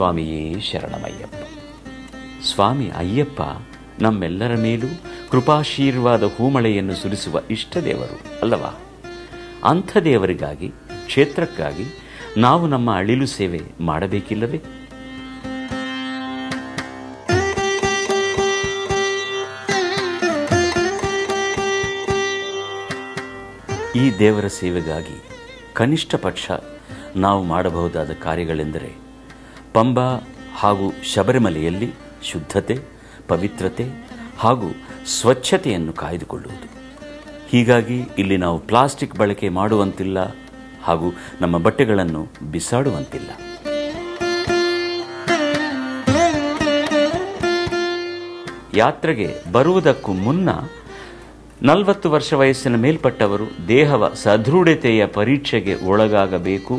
ಸ್ವಾಮಿಯೇ ಶರಣಮಯ್ಯಪ್ಪ. ಸ್ವಾಮಿ ಅಯ್ಯಪ್ಪ ನಮ್ಮೆಲ್ಲರ ಮೇಲೂ ಕೃಪಾಶೀರ್ವಾದ ಹೂಮಳೆಯನ್ನು ಸುರಿಸುವ ಇಷ್ಟ ದೇವರು ಅಲ್ಲವಾ? ಅಂಥ ದೇವರಿಗಾಗಿ, ಕ್ಷೇತ್ರಕ್ಕಾಗಿ ನಾವು ನಮ್ಮ ಅಳಿಲು ಸೇವೆ ಮಾಡಬೇಕಿಲ್ಲವೇ? ಈ ದೇವರ ಸೇವೆಗಾಗಿ ಕನಿಷ್ಠ ಪಕ್ಷ ನಾವು ಮಾಡಬಹುದಾದ ಕಾರ್ಯಗಳೆಂದರೆ ಪಂಬಾ ಹಾಗೂ ಶಬರಿಮಲೆಯಲ್ಲಿ ಶುದ್ಧತೆ, ಪವಿತ್ರತೆ ಹಾಗೂ ಸ್ವಚ್ಛತೆಯನ್ನು ಕಾಯ್ದುಕೊಳ್ಳುವುದು. ಹೀಗಾಗಿ ಇಲ್ಲಿ ನಾವು ಪ್ಲಾಸ್ಟಿಕ್ ಬಳಕೆ ಮಾಡುವಂತಿಲ್ಲ ಹಾಗೂ ನಮ್ಮ ಬಟ್ಟೆಗಳನ್ನು ಬಿಸಾಡುವಂತಿಲ್ಲ. ಯಾತ್ರೆಗೆ ಬರುವುದಕ್ಕೂ ಮುನ್ನ 40 ವರ್ಷ ವಯಸ್ಸಿನ ಮೇಲ್ಪಟ್ಟವರು ದೇಹದ ಸದೃಢತೆಯ ಪರೀಕ್ಷೆಗೆ ಒಳಗಾಗಬೇಕು.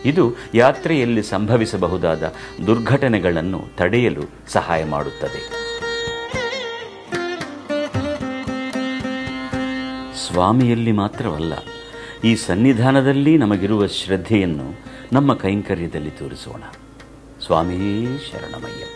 ಇದು ಯಾತ್ರೆಯಲ್ಲಿ ಸಂಭವಿಸಬಹುದಾದ ದುರ್ಘಟನೆಗಳನ್ನು ತಡೆಯಲು ಸಹಾಯ ಮಾಡುತ್ತದೆ. ಸ್ವಾಮಿಯಲ್ಲಿ ಮಾತ್ರವಲ್ಲ, ಈ ಸನ್ನಿಧಾನದಲ್ಲಿ ನಮಗಿರುವ ಶ್ರದ್ಧೆಯನ್ನು ನಮ್ಮ ಕೈಂಕರ್ಯದಲ್ಲಿ ತೋರಿಸೋಣ. ಸ್ವಾಮಿಯೇ ಶರಣಮಯ್ಯಪ್ಪ.